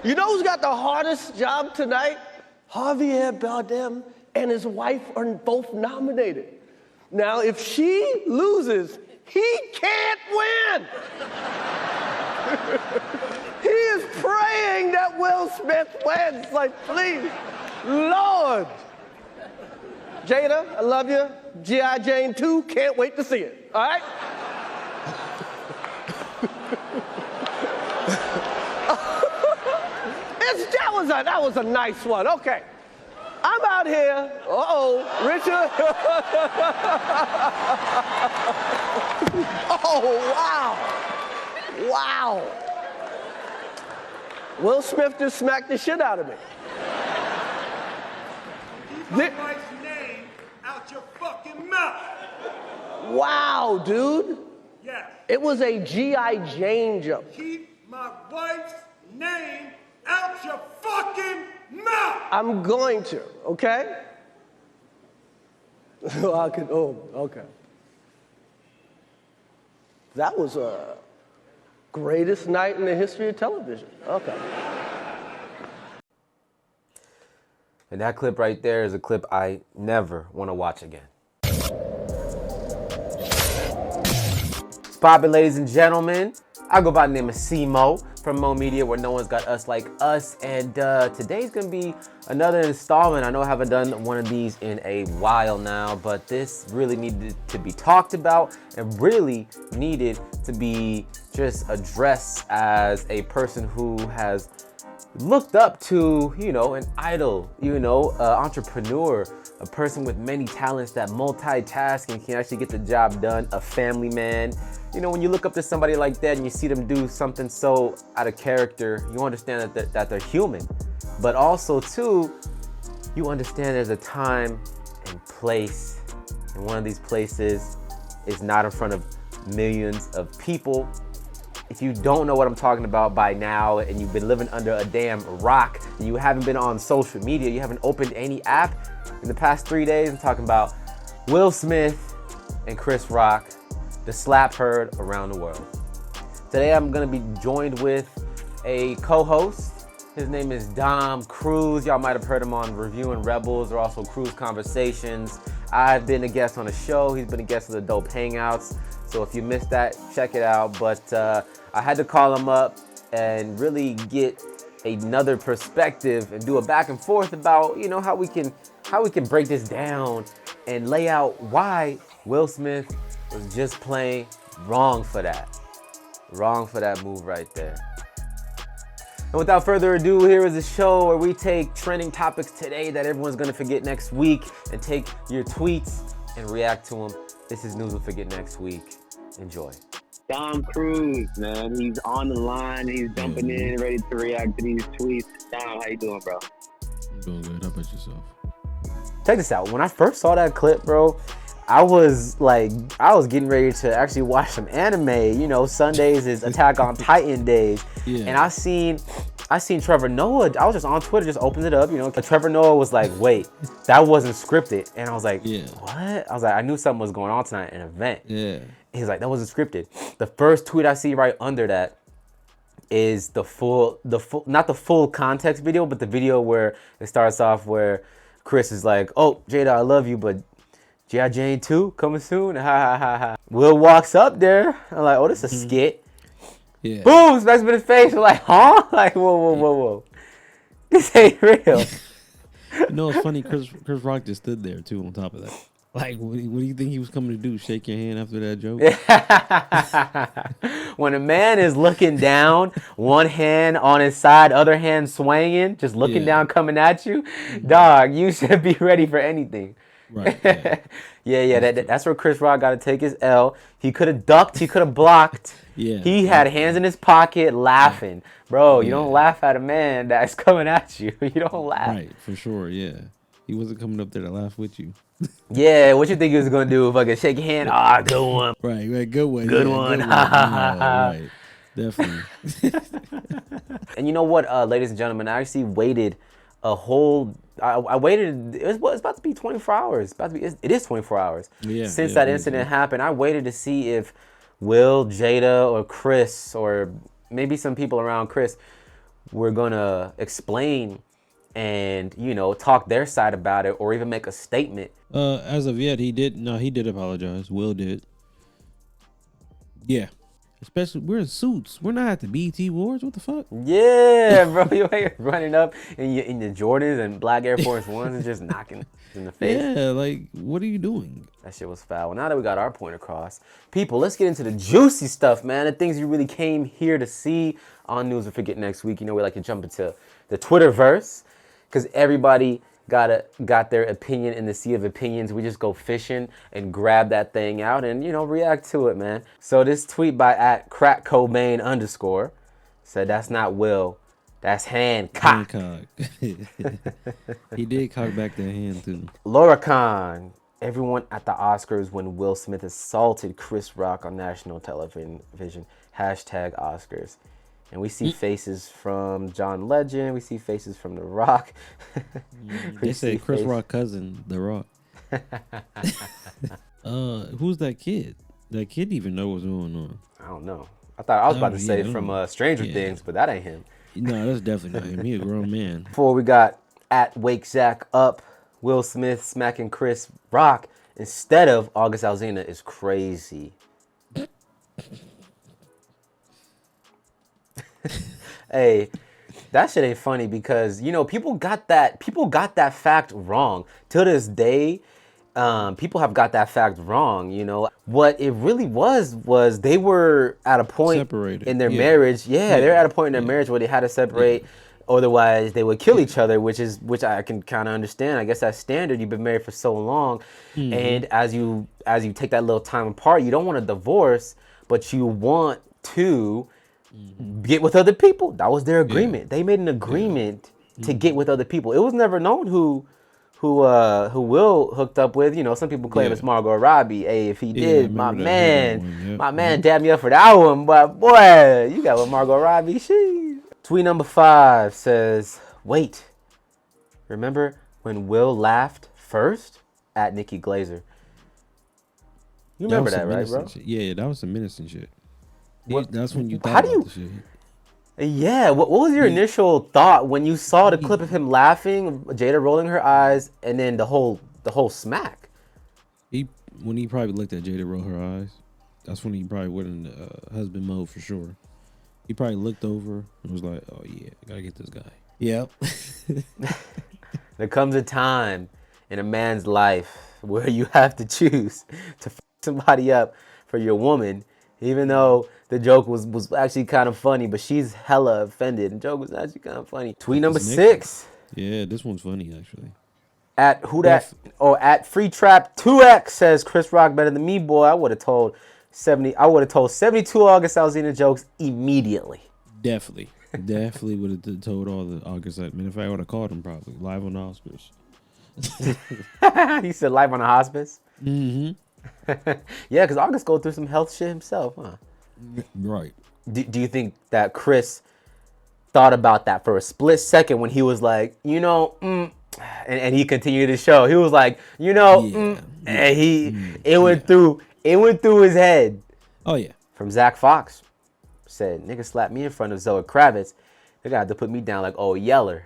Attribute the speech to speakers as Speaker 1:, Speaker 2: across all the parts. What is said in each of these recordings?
Speaker 1: You know who's got the hardest job tonight? Javier Bardem and his wife are both nominated. Now, if she loses, he can't win. He is praying that Will Smith wins. Like, please, Lord. Jada, I love you. G.I. Jane 2, can't wait to see it. All right? That was a nice one. Okay. I'm out here. Richard. Oh, wow. Wow. Will Smith just smacked the shit out of me.
Speaker 2: Keep my wife's name out your fucking mouth.
Speaker 1: Wow, dude.
Speaker 2: Yes.
Speaker 1: It was a G.I. Jane joke.
Speaker 2: Keep my wife's name out your fucking mouth.
Speaker 1: I'm going to, okay? Okay. That was a greatest night in the history of television. Okay.
Speaker 3: And that clip right there is a clip I never want to watch again. Spot it, ladies and gentlemen. I go by the name of C-Mo from Mo Media, where no one's got us like us. And today's gonna be another installment. I know I haven't done one of these in a while now, but this really needed to be talked about and really needed to be just addressed as a person who has looked up to, an idol, entrepreneur, a person with many talents that multitask and can actually get the job done, a family man. When you look up to somebody like that and you see them do something so out of character, you understand that they're human. But also, too, you understand there's a time and place. And one of these places is not in front of millions of people. If you don't know what I'm talking about by now and you've been living under a damn rock and you haven't been on social media, you haven't opened any app in the past 3 days, I'm talking about Will Smith and Chris Rock, the slap heard around the world. Today I'm gonna be joined with a co-host. His name is Dom Cruze. Y'all might have heard him on Reviewing Rebels or also Cruze Conversations. I've been a guest on the show. He's been a guest of the Dope Hangouts. So if you missed that, check it out. But I had to call him up and really get another perspective and do a back and forth about, how we can break this down and lay out why Will Smith was just plain wrong for that. Wrong for that move right there. And without further ado, here is a show where we take trending topics today that everyone's gonna forget next week and take your tweets and react to them. This is News We'll Forget Next Week. Enjoy.
Speaker 4: Dom Cruze, man, he's on the line. He's jumping in, ready to react to these tweets. Dom, how you doing, bro?
Speaker 5: I'm doing good. How about yourself?
Speaker 3: Check this out. When I first saw that clip, bro, I was getting ready to actually watch some anime. Sundays is Attack on Titan days. Yeah. And I seen Trevor Noah. I was just on Twitter, just opened it up, Trevor Noah was like, wait, that wasn't scripted. And I was like, what? I was like, I knew something was going on tonight, an event. Yeah. He's like, that wasn't scripted. The first tweet I see right under that is the full, not the full context video, but the video where it starts off where Chris is like, oh, Jada, I love you, but G.I. Jane 2 coming soon. Ha ha ha ha. Will walks up there. I'm like, oh, this is a skit. Yeah. Boom, smacks him in his face. I'm like, huh? Like, whoa. This ain't real.
Speaker 5: It's funny. Chris Rock just stood there too. On top of that, like, what do you think he was coming to do? Shake your hand after that joke?
Speaker 3: When a man is looking down, one hand on his side, other hand swinging, just looking down, coming at you, dog, you should be ready for anything. Right. Yeah. That's where Chris Rock got to take his L. He could have ducked. He could have blocked. Yeah. He had hands in his pocket, laughing. Bro, you don't laugh at a man that's coming at you. You don't laugh.
Speaker 5: Right, for sure. Yeah. He wasn't coming up there to laugh with you.
Speaker 3: Yeah. What you think he was gonna do? Fucking shake your hand. Ah, good one.
Speaker 5: Right. Good one.
Speaker 3: Good one.
Speaker 5: Right. Definitely.
Speaker 3: And you know what, ladies and gentlemen, I actually waited a whole. I waited. It's about to be 24 hours. It is 24 hours since that incident happened. I waited to see if Will, Jada, or Chris, or maybe some people around Chris were gonna explain and, you know, talk their side about it or even make a statement.
Speaker 5: As of yet, he did apologize. Will did. Yeah. Especially, we're in suits. We're not at the BT Awards. What the fuck?
Speaker 3: Yeah, bro, you ain't running up in your Jordans and black Air Force Ones and just knocking in the face.
Speaker 5: Yeah, like, what are you doing?
Speaker 3: That shit was foul. Well, now that we got our point across, people, let's get into the juicy stuff, man. The things you really came here to see on News and Forget next week. You know, we like to jump into the Twitterverse because everybody got their opinion in the sea of opinions. We just go fishing and grab that thing out and, you know, react to it, man. So this tweet by @crackcobain_ said, "That's not Will, that's Hancock."
Speaker 5: He did cock back that hand too.
Speaker 3: Laura Khan, everyone at the Oscars when Will Smith assaulted Chris Rock on national television. #Oscars. And we see faces from John Legend. We see faces from The Rock.
Speaker 5: They say Chris Rock cousin, The Rock. Who's that kid? That kid even know what's going on?
Speaker 3: I don't know. I was about to say from Stranger Things, but that ain't him.
Speaker 5: No, that's definitely not him. He a grown man.
Speaker 3: Before we got @WakeZach_up, Will Smith smacking Chris Rock instead of August Alsina is crazy. Hey, that shit ain't funny because, you know, people got that fact wrong. To this day, people have got that fact wrong, you know. What it really was they were at a point
Speaker 5: separated
Speaker 3: in their marriage. Yeah, they're at a point in their marriage where they had to separate. Otherwise, they would kill each other, which I can kind of understand. I guess that's standard. You've been married for so long, and as you take that little time apart, you don't want a divorce, but you want to get with other people. That was their agreement. They made an agreement to get with other people. It was never known who Will hooked up with. You know, some people claim it's Margot Robbie. Hey, if he did, my man dabbed me up for that one. But boy, you got with Margot Robbie. Tweet number 5 says, "Wait, remember when Will laughed first?" @Nikki Glazer. You remember that, right, bro?
Speaker 5: Shit. Yeah, that was some innocent shit.
Speaker 3: What,
Speaker 5: that's when you thought about the shit.
Speaker 3: Yeah, what was your initial thought when you saw the clip of him laughing, Jada rolling her eyes, and then the whole smack?
Speaker 5: When he probably looked at Jada roll her eyes, that's when he probably went in husband mode for sure. He probably looked over and was like, "Oh yeah, I gotta get this guy." Yep.
Speaker 3: There comes a time in a man's life where you have to choose to f somebody up for your woman, even though the joke was actually kind of funny, but she's hella offended. The joke was actually kind of funny. Tweet number 6.
Speaker 5: Yeah, this one's funny actually.
Speaker 3: @FreeTrap2X says, "Chris Rock better than me, boy. I would have told 72 August Alsina jokes immediately."
Speaker 5: Definitely would have told all the August. I mean, if I would have called him probably live on the Oscars.
Speaker 3: He said live on the hospice.
Speaker 5: Mm-hmm.
Speaker 3: Yeah, because August go through some health shit himself, huh?
Speaker 5: Right.
Speaker 3: Do you think that Chris thought about that for a split second when he was like, you know, and he continued the show? He was like, you know, and it went through his head.
Speaker 5: Oh yeah.
Speaker 3: From Zach Fox, said, "Nigga slapped me in front of Zoe Kravitz. They got to put me down like old Yeller."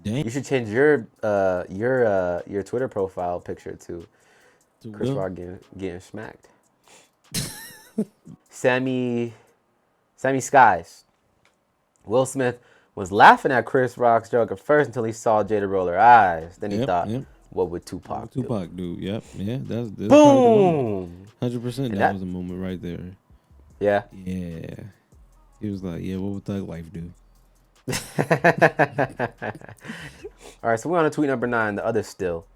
Speaker 5: Dang.
Speaker 3: You should change your Twitter profile picture to Chris Rock getting smacked. Sammy Skies. Will Smith was laughing at Chris Rock's joke at first until he saw Jada roll her eyes. Then he thought, what would Tupac do?
Speaker 5: Tupac do, yep. Yeah, that's
Speaker 3: boom.
Speaker 5: 100%. That was a moment right there.
Speaker 3: Yeah.
Speaker 5: Yeah. He was like, yeah, what would Thug Life do?
Speaker 3: All right, so we're on to tweet number 9, the other still.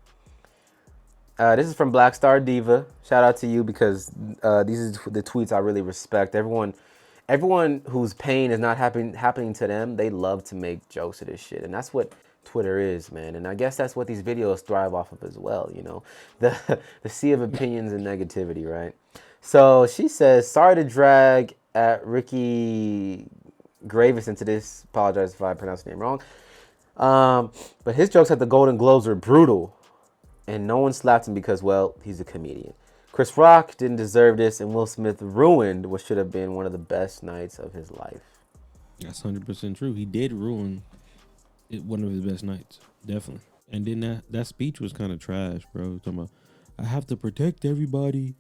Speaker 3: This is from Black Star Diva. Shout out to you because these are the tweets I really respect. Everyone whose pain is not happening to them, they love to make jokes of this shit. And that's what Twitter is, man. And I guess that's what these videos thrive off of as well, you know. The sea of opinions and negativity, right? So she says, "Sorry to drag Ricky Gravis into this. Apologize if I pronounced the name wrong. But his jokes at the Golden Globes were brutal. And no one slapped him because, well, he's a comedian. Chris Rock didn't deserve this, and Will Smith ruined what should have been one of the best nights of his life."
Speaker 5: That's 100% true. He did ruin one of his best nights, definitely. And then that speech was kind of trash, bro. Talking about, I have to protect everybody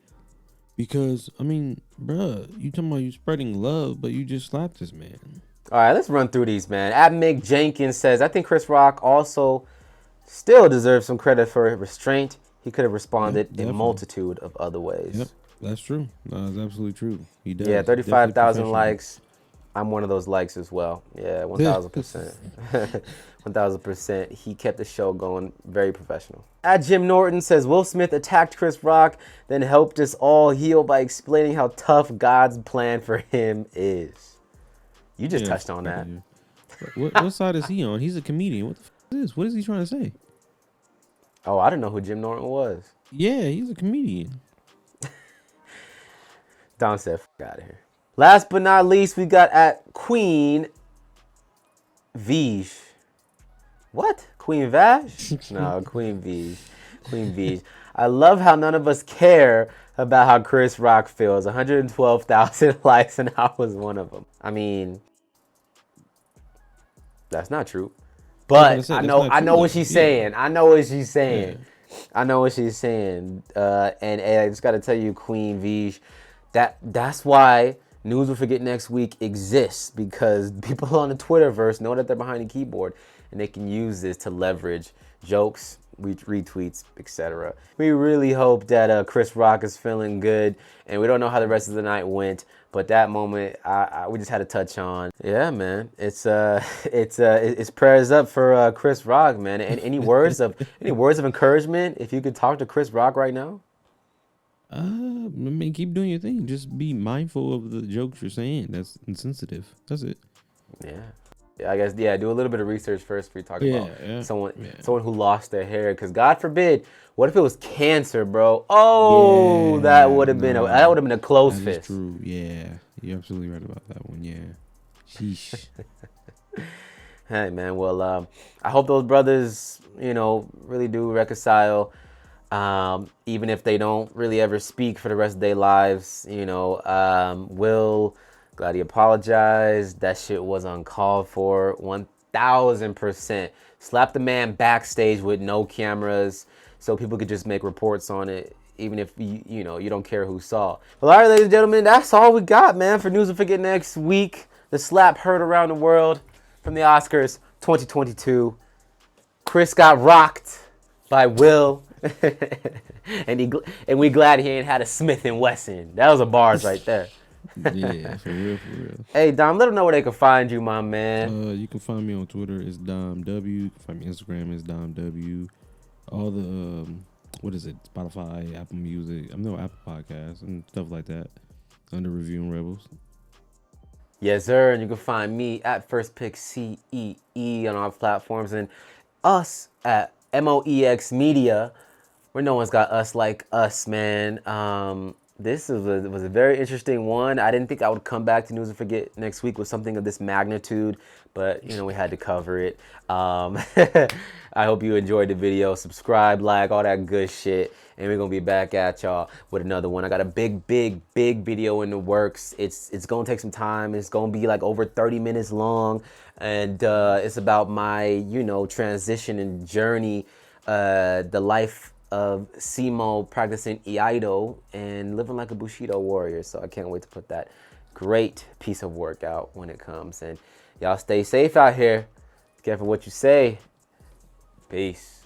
Speaker 5: because, I mean, bruh, you talking about you spreading love, but you just slapped this man.
Speaker 3: All right, let's run through these, man. At Mick Jenkins says, I think Chris Rock also still deserves some credit for restraint. He could have responded in a multitude of other ways.
Speaker 5: Yep, that's true. No, that's absolutely true. He does.
Speaker 3: Yeah, 35,000 likes. I'm one of those likes as well. Yeah, 1,000%. 1,000%. He kept the show going, very professional. At Jim Norton says, Will Smith attacked Chris Rock, then helped us all heal by explaining how tough God's plan for him is. You just touched on that.
Speaker 5: What side is he on? He's a comedian. What the f is this? What is he trying to say?
Speaker 3: Oh, I didn't know who Jim Norton was.
Speaker 5: Yeah, he's a comedian.
Speaker 3: Don said, F out of here. Last but not least, we got at Queen Vij. What? Queen Vash? No, Queen Vij. Queen Vij. I love how none of us care about how Chris Rock feels. 112,000 likes and I was one of them. I mean, that's not true. But I know what she's saying. I know what she's saying. I know what she's saying. And I just got to tell you, Queen Vij, that's why News Will Forget Next Week exists, because people on the Twitterverse know that they're behind the keyboard and they can use this to leverage jokes, retweets, etc. We really hope that Chris Rock is feeling good, and we don't know how the rest of the night went, but that moment we just had to touch on. Yeah, man, it's prayers up for Chris Rock, man. And any words of encouragement, if you could talk to Chris Rock right now?
Speaker 5: I mean, keep doing your thing. Just be mindful of the jokes you're saying. That's insensitive. That's it.
Speaker 3: Yeah, I guess, do a little bit of research first before you talk about someone who lost their hair. Because God forbid, what if it was cancer, bro? Oh, that would have been a close fist.
Speaker 5: True. Yeah, you're absolutely right about that one. Yeah. Sheesh.
Speaker 3: Hey, man. Well, I hope those brothers, really do reconcile. Even if they don't really ever speak for the rest of their lives, Will, glad he apologized. That shit was uncalled for, 1,000%. Slap the man backstage with no cameras so people could just make reports on it, even if you don't care who saw. Well, all right, ladies and gentlemen, that's all we got, man, for News Will Forget Next week. The slap heard around the world from the Oscars 2022. Chris got rocked by Will. and we glad he ain't had a Smith & Wesson. That was a bars right there.
Speaker 5: Yeah, for real.
Speaker 3: Hey, Dom, let them know where they can find you, my man.
Speaker 5: You can find me on Twitter. It's Dom W. You can find me on Instagram. It's Dom W. All the what is it? Spotify, Apple Music. Apple Podcasts and stuff like that. Under Reviewing Rebels.
Speaker 3: Yes, sir. And you can find me at First Pick CEE on all platforms, and us at MOEX Media, where no one's got us like us, man. This was a very interesting one. I didn't think I would come back to News and Forget next week with something of this magnitude, but we had to cover it. I hope you enjoyed the video. Subscribe, like, all that good shit, and we're gonna be back at y'all with another one. I got a big video in the works. It's gonna take some time. It's gonna be like over 30 minutes long, and it's about my transition and journey, the life of Simo practicing Iaido and living like a Bushido warrior. So I can't wait to put that great piece of work out when it comes. And y'all stay safe out here. Be careful what you say. Peace.